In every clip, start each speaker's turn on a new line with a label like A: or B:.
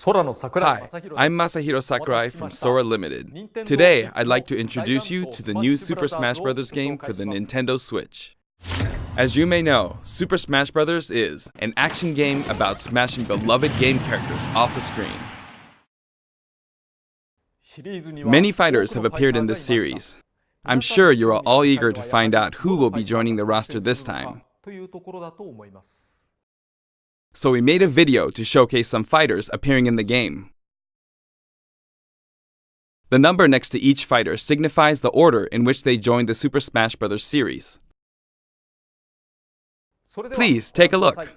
A: Hi, I'm Masahiro Sakurai from Sora Limited. Today, I'd like to introduce you to the new Super Smash Bros. Game for the Nintendo Switch. As you may know, Super Smash Bros. Is an action game about smashing beloved game characters off the screen. Many fighters have appeared in this series. I'm sure you are all eager to find out who will be joining the roster this time. So we made a video to showcase some fighters appearing in the game. The number next to each fighter signifies the order in which they joined the Super Smash Bros. Series. Please take a look.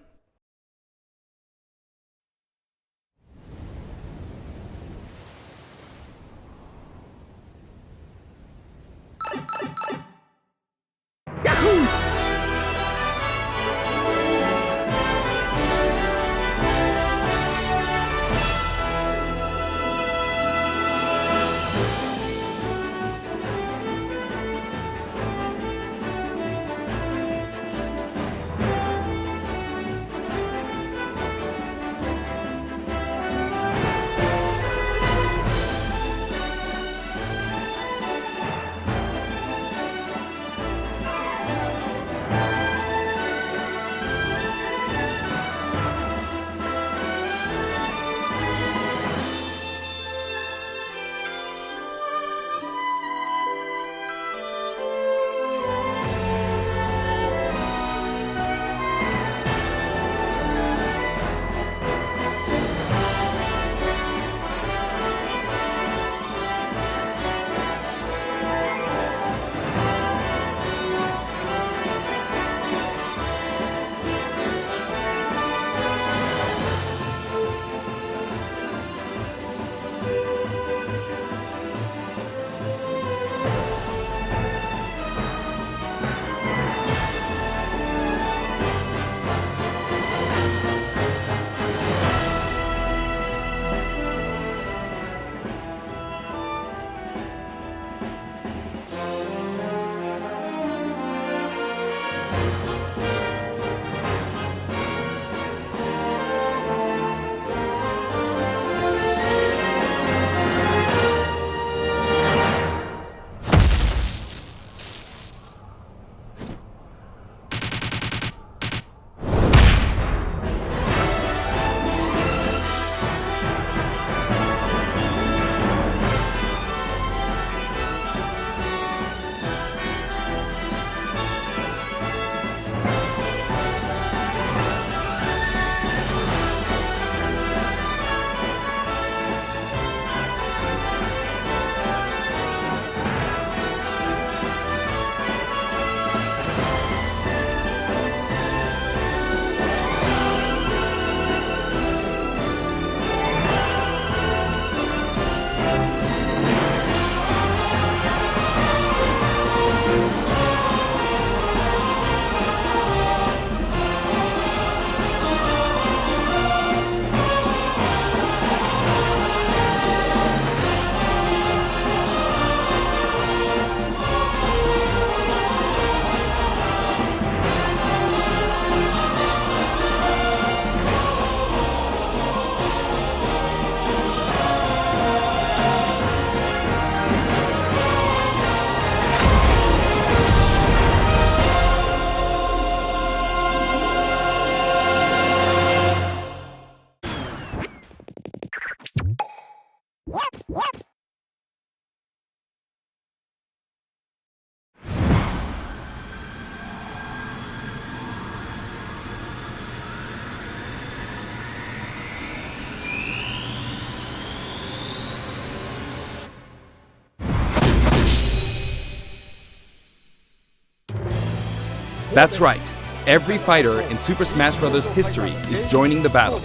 A: That's right. Every fighter in Super Smash Bros. History is joining the battle.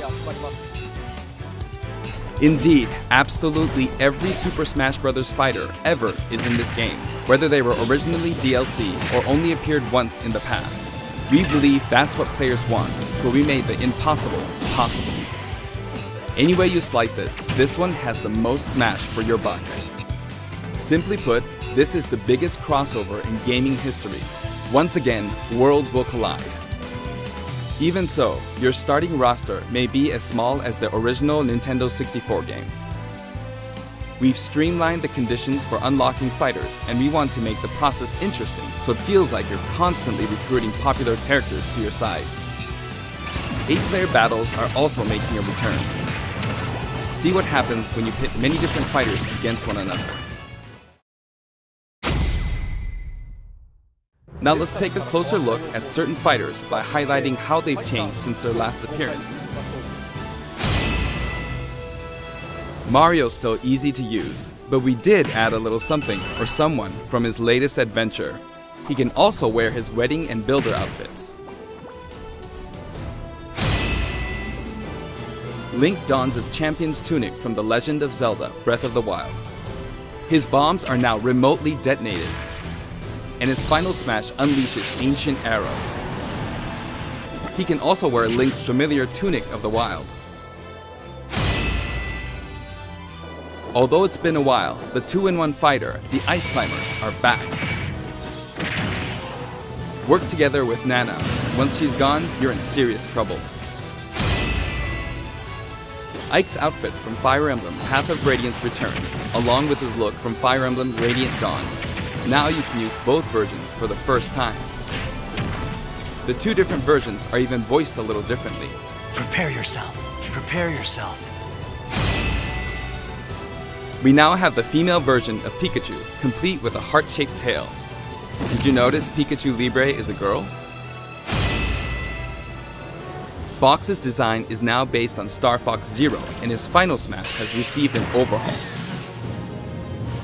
A: Indeed, absolutely every Super Smash Bros. Fighter ever is in this game, whether they were originally DLC or only appeared once in the past. We believe that's what players want, so we made the impossible possible. Any way you slice it, this one has the most Smash for your buck. Simply put, this is the biggest crossover in gaming history. Once again, worlds will collide. Even so, your starting roster may be as small as the original Nintendo 64 game. We've streamlined the conditions for unlocking fighters, and we want to make the process interesting so it feels like you're constantly recruiting popular characters to your side. 8-player battles are also making a return. See what happens when you pit many different fighters against one another. Now let's take a closer look at certain fighters by highlighting how they've changed since their last appearance. Mario's still easy to use, but we did add a little something or someone from his latest adventure. He can also wear his wedding and builder outfits. Link dons his champion's tunic from The Legend of Zelda: Breath of the Wild. His bombs are now remotely detonated, and his final smash unleashes ancient arrows. He can also wear Link's familiar Tunic of the Wild. Although it's been a while, the 2-in-1 fighter, the Ice Climbers, are back. Work together with Nana. Once she's gone, you're in serious trouble. Ike's outfit from Fire Emblem Path of Radiance returns, along with his look from Fire Emblem Radiant Dawn. Now you can use both versions for the first time. The two different versions are even voiced a little differently.
B: Prepare yourself. Prepare yourself.
A: We now have the female version of Pikachu, complete with a heart-shaped tail. Did you notice Pikachu Libre is a girl? Fox's design is now based on Star Fox Zero, and his final smash has received an overhaul.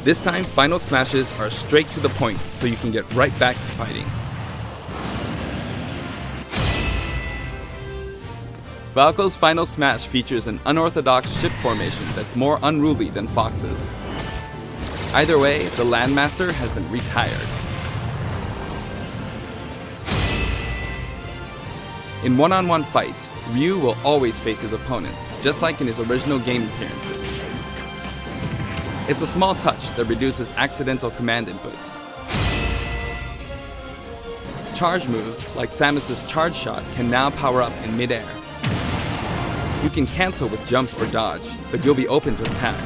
A: This time, final smashes are straight to the point, so you can get right back to fighting. Falco's final smash features an unorthodox ship formation that's more unruly than Fox's. Either way, the Landmaster has been retired. In one-on-one fights, Ryu will always face his opponents, just like in his original game appearances. It's a small touch that reduces accidental command inputs. Charge moves, like Samus's Charge Shot, can now power up in mid-air. You can cancel with jump or dodge, but you'll be open to attack.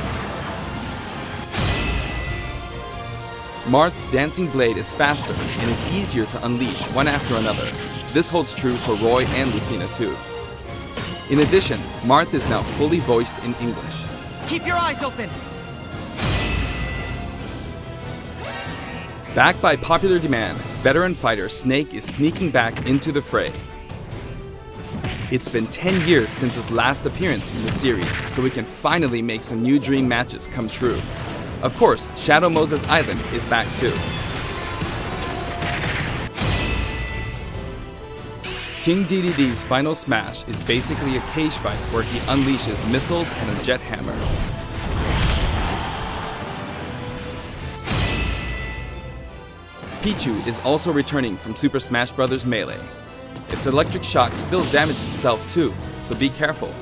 A: Marth's Dancing Blade is faster, and it's easier to unleash one after another. This holds true for Roy and Lucina too. In addition, Marth is now fully voiced in English.
C: Keep your eyes open!
A: Backed by popular demand, veteran fighter Snake is sneaking back into the fray. It's been 10 years since his last appearance in the series, so we can finally make some new dream matches come true. Of course, Shadow Moses Island is back too. King DDD's final smash is basically a cage fight where he unleashes missiles and a jet hammer. Pichu is also returning from Super Smash Bros. Melee. Its electric shock still damaged itself too, so be careful.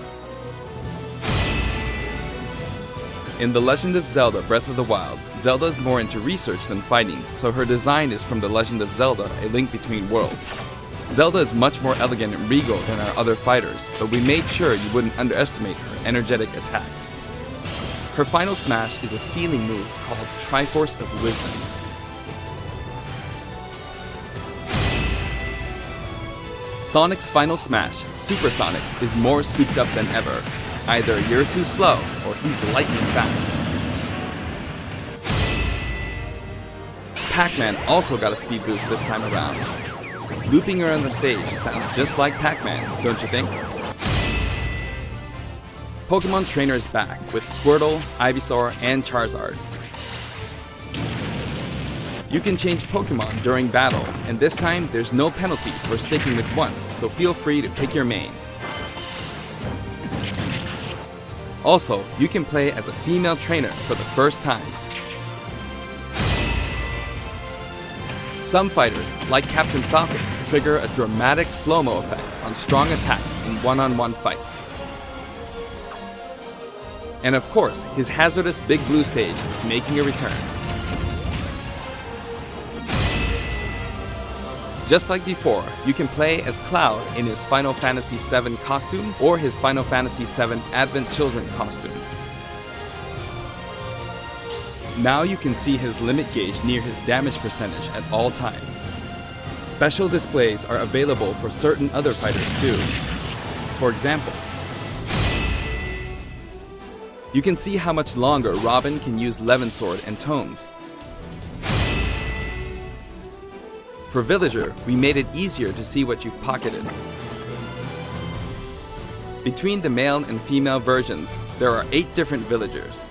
A: In The Legend of Zelda: Breath of the Wild, Zelda is more into research than fighting, so her design is from The Legend of Zelda: A Link Between Worlds. Zelda is much more elegant and regal than our other fighters, but we made sure you wouldn't underestimate her energetic attacks. Her final smash is a ceiling move called Triforce of Wisdom. Sonic's final smash, Super Sonic, is more souped up than ever. Either you're too slow, or he's lightning fast. Pac-Man also got a speed boost this time around. Looping around the stage sounds just like Pac-Man, don't you think? Pokemon Trainer is back with Squirtle, Ivysaur, and Charizard. You can change Pokemon during battle, and this time there's no penalty for sticking with one, so feel free to pick your main. Also, you can play as a female trainer for the first time. Some fighters, like Captain Falcon, trigger a dramatic slow-mo effect on strong attacks in one-on-one fights. And of course, his hazardous Big Blue stage is making a return. Just like before, you can play as Cloud in his Final Fantasy VII costume or his Final Fantasy VII Advent Children costume. Now you can see his limit gauge near his damage percentage at all times. Special displays are available for certain other fighters too. For example, you can see how much longer Robin can use Levin Sword and tomes. For Villager, we made it easier to see what you've pocketed. Between the male and female versions, there are 8 different villagers.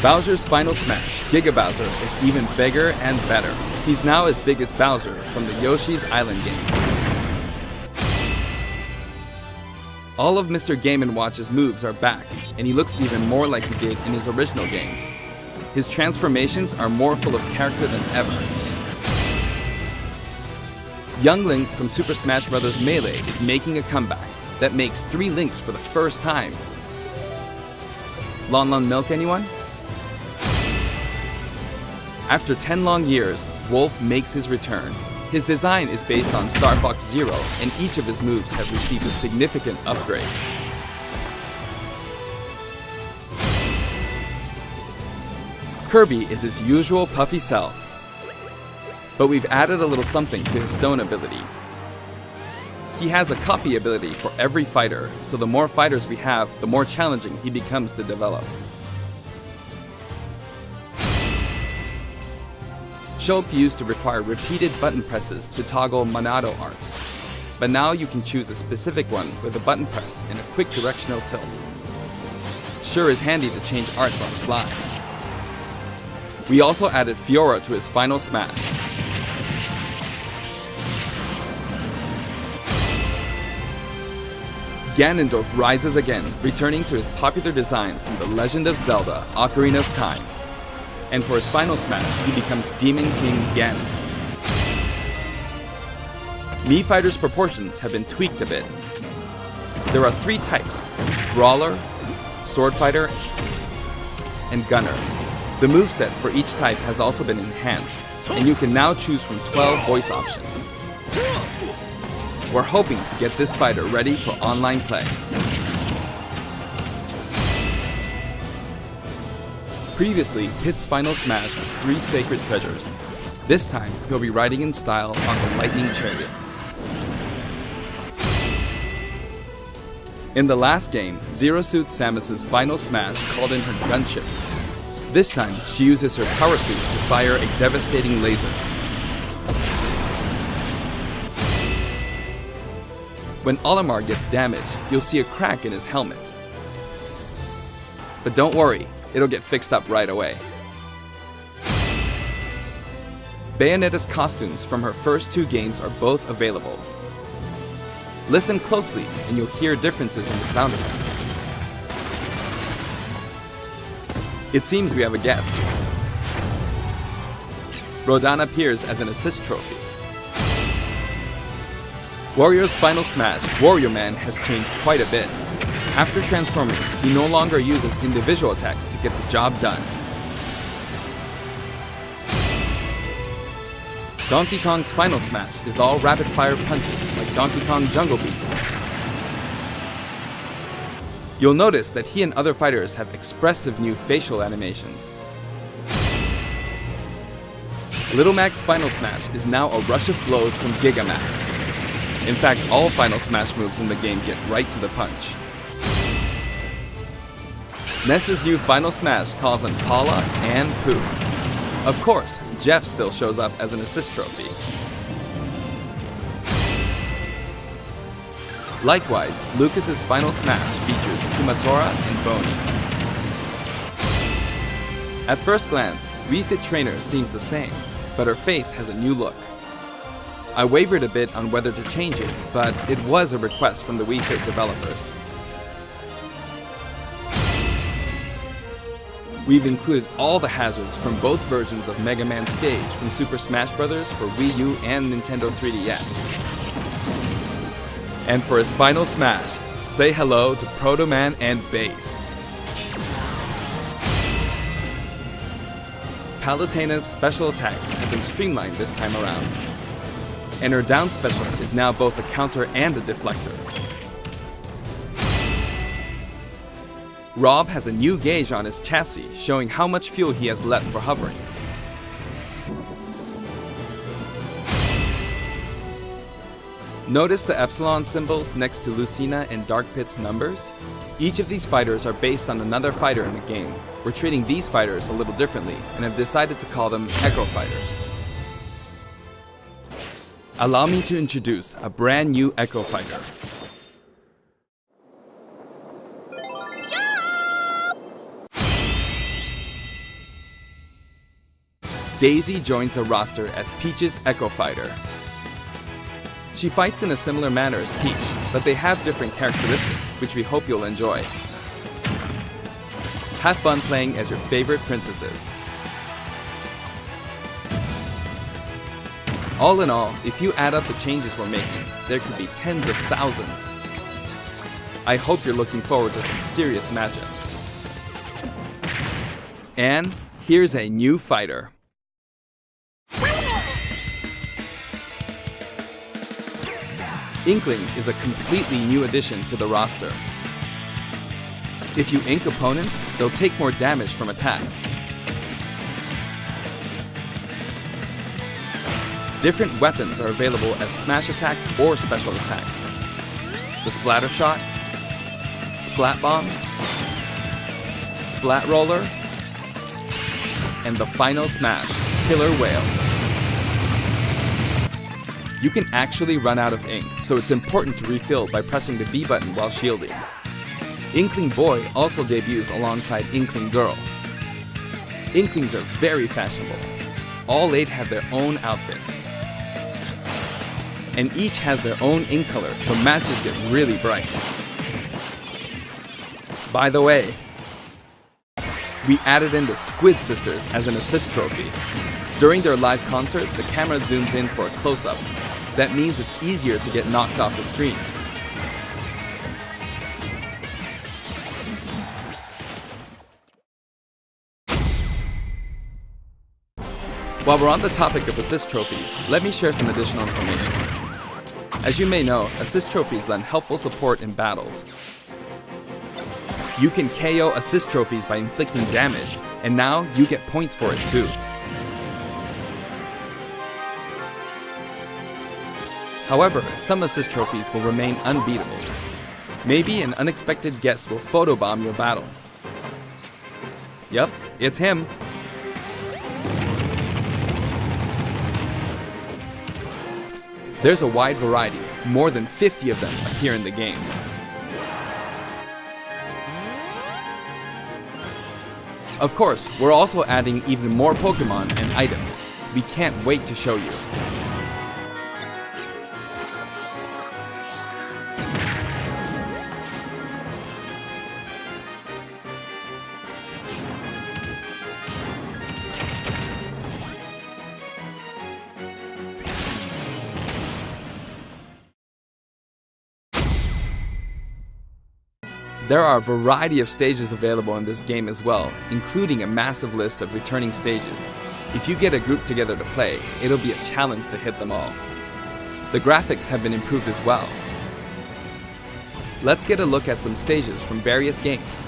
A: Bowser's Final Smash, Giga Bowser, is even bigger and better. He's now as big as Bowser from the Yoshi's Island game. All of Mr. Game & Watch's moves are back, and he looks even more like he did in his original games. His transformations are more full of character than ever. Young Link from Super Smash Bros. Melee is making a comeback that makes 3 Links for the first time. Lon Milk, anyone? After 10 long years, Wolf makes his return. His design is based on Star Fox Zero, and each of his moves have received a significant upgrade. Kirby is his usual puffy self, but we've added a little something to his stone ability. He has a copy ability for every fighter, so the more fighters we have, the more challenging he becomes to develop. Shulk used to require repeated button presses to toggle Monado arts, but now you can choose a specific one with a button press and a quick directional tilt. Sure is handy to change arts on the fly. We also added Fiora to his Final Smash. Ganondorf rises again, returning to his popular design from The Legend of Zelda: Ocarina of Time. And for his Final Smash, he becomes Demon King Ganon. Mii Fighter's proportions have been tweaked a bit. There are 3 types: Brawler, Sword Fighter, and Gunner. The moveset for each type has also been enhanced, and you can now choose from 12 voice options. We're hoping to get this fighter ready for online play. Previously, Pit's Final Smash was 3 sacred treasures. This time, he'll be riding in style on the Lightning Chariot. In the last game, Zero Suit Samus's Final Smash called in her gunship. This time, she uses her power suit to fire a devastating laser. When Olimar gets damaged, you'll see a crack in his helmet. But don't worry, it'll get fixed up right away. Bayonetta's costumes from her first 2 games are both available. Listen closely and you'll hear differences in the sound effects. It seems we have a guest. Rodan appears as an assist trophy. Warrior's Final Smash, Warrior Man, has changed quite a bit. After transforming, he no longer uses individual attacks to get the job done. Donkey Kong's Final Smash is all rapid-fire punches like Donkey Kong Jungle Beat. You'll notice that he and other fighters have expressive new facial animations. Little Mac's Final Smash is now a rush of blows from Giga Mac. In fact, all Final Smash moves in the game get right to the punch. Ness's new Final Smash calls on Paula and Pooh. Of course, Jeff still shows up as an assist trophy. Likewise, Lucas's Final Smash features Kumatora and Boney. At first glance, Wii Fit Trainer seems the same, but her face has a new look. I wavered a bit on whether to change it, but it was a request from the Wii Fit developers. We've included all the hazards from both versions of Mega Man Stage from Super Smash Bros. For Wii U and Nintendo 3DS. And for his Final Smash, say hello to Proto Man and Bass. Palutena's special attacks have been streamlined this time around, and her down special is now both a counter and a deflector. Rob has a new gauge on his chassis, showing how much fuel he has left for hovering. Notice the epsilon symbols next to Lucina and Dark Pit's numbers? Each of these fighters are based on another fighter in the game. We're treating these fighters a little differently and have decided to call them Echo Fighters. Allow me to introduce a brand new Echo Fighter. Daisy joins the roster as Peach's Echo Fighter. She fights in a similar manner as Peach, but they have different characteristics, which we hope you'll enjoy. Have fun playing as your favorite princesses. All in all, if you add up the changes we're making, there could be tens of thousands. I hope you're looking forward to some serious matchups. And here's a new fighter. Inkling is a completely new addition to the roster. If you ink opponents, they'll take more damage from attacks. Different weapons are available as smash attacks or special attacks. The Splatter Shot, Splat Bomb, Splat Roller, and the final smash, Killer Whale. You can actually run out of ink, so it's important to refill by pressing the B button while shielding. Inkling Boy also debuts alongside Inkling Girl. Inklings are very fashionable. All 8 have their own outfits. And each has their own ink color, so matches get really bright. By the way, we added in the Squid Sisters as an assist trophy. During their live concert, the camera zooms in for a close-up. That means it's easier to get knocked off the screen. While we're on the topic of assist trophies, let me share some additional information. As you may know, assist trophies lend helpful support in battles. You can KO assist trophies by inflicting damage, and now you get points for it too. However, some assist trophies will remain unbeatable. Maybe an unexpected guest will photobomb your battle. Yep, it's him. There's a wide variety, more than 50 of them appear in the game. Of course, we're also adding even more Pokemon and items. We can't wait to show you. There are a variety of stages available in this game as well, including a massive list of returning stages. If you get a group together to play, it'll be a challenge to hit them all. The graphics have been improved as well. Let's get a look at some stages from various games.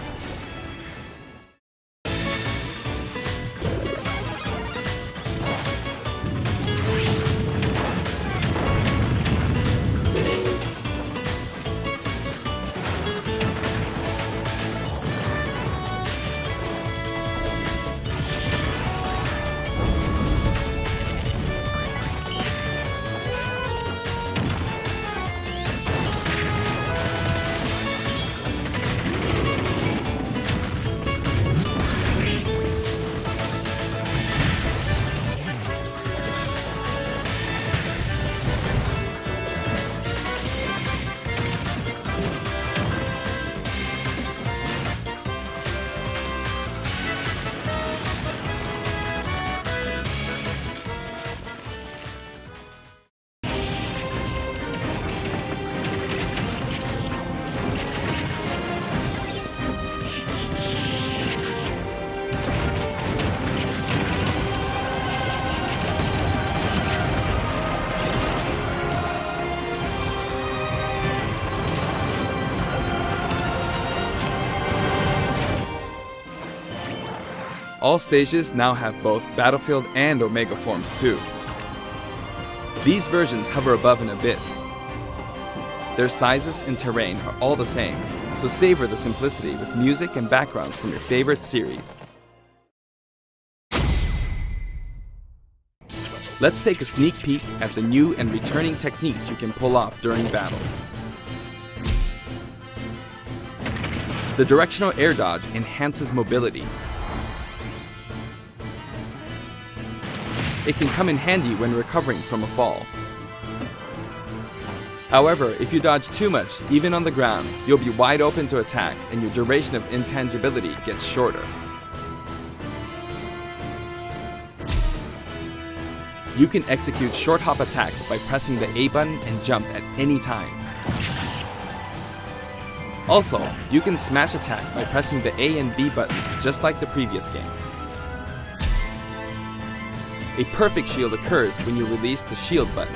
A: All stages now have both Battlefield and Omega forms too. These versions hover above an abyss. Their sizes and terrain are all the same, so savor the simplicity with music and backgrounds from your favorite series. Let's take a sneak peek at the new and returning techniques you can pull off during battles. The directional air dodge enhances mobility. It can come in handy when recovering from a fall. However, if you dodge too much, even on the ground, you'll be wide open to attack and your duration of intangibility gets shorter. You can execute short hop attacks by pressing the A button and jump at any time. Also, you can smash attack by pressing the A and B buttons just like the previous game. A perfect shield occurs when you release the shield button.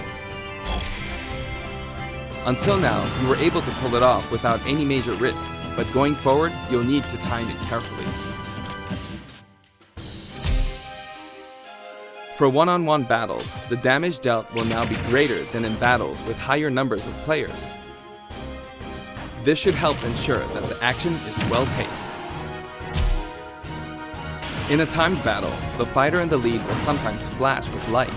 A: Until now, you were able to pull it off without any major risks, but going forward, you'll need to time it carefully. For one-on-one battles, the damage dealt will now be greater than in battles with higher numbers of players. This should help ensure that the action is well-paced. In a timed battle, the fighter in the lead will sometimes flash with light.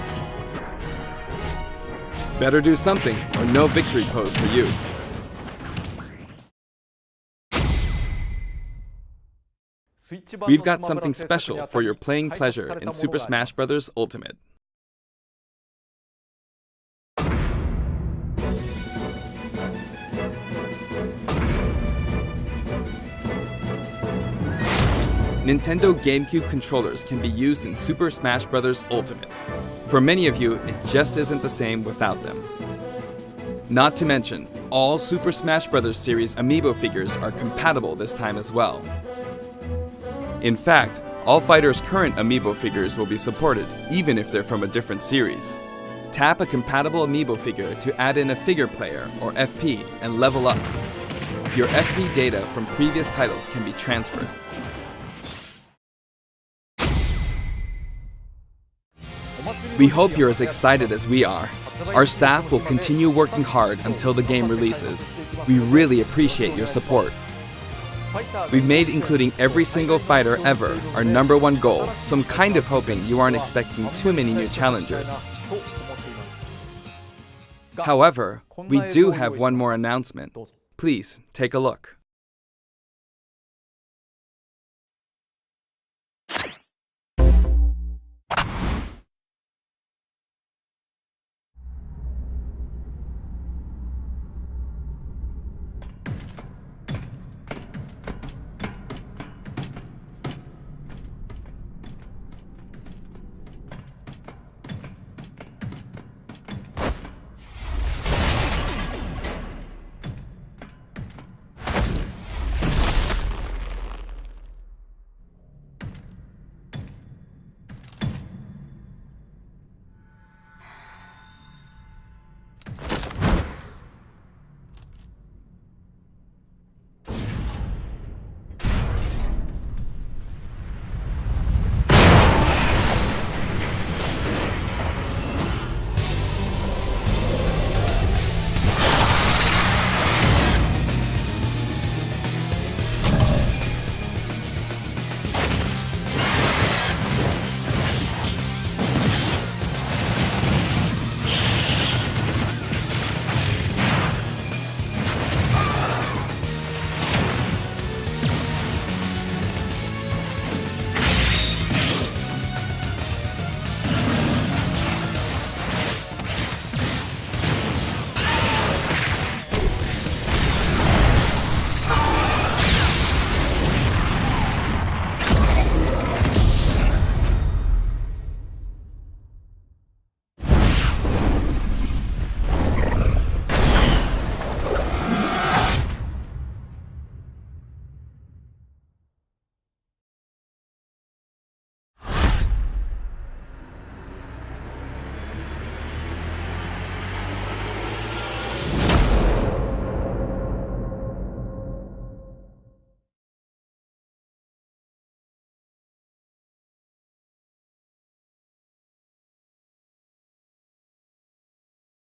A: Better do something, or no victory pose for you. We've got something special for your playing pleasure in Super Smash Bros. Ultimate. Nintendo GameCube controllers can be used in Super Smash Bros. Ultimate. For many of you, it just isn't the same without them. Not to mention, all Super Smash Bros. Series amiibo figures are compatible this time as well. In fact, all fighters' current amiibo figures will be supported, even if they're from a different series. Tap a compatible amiibo figure to add in a figure player, or FP, and level up. Your FP data from previous titles can be transferred. We hope you're as excited as we are. Our staff will continue working hard until the game releases. We really appreciate your support. We've made including every single fighter ever our #1 goal, so I'm kind of hoping you aren't expecting too many new challengers. However, we do have one more announcement. Please take a look.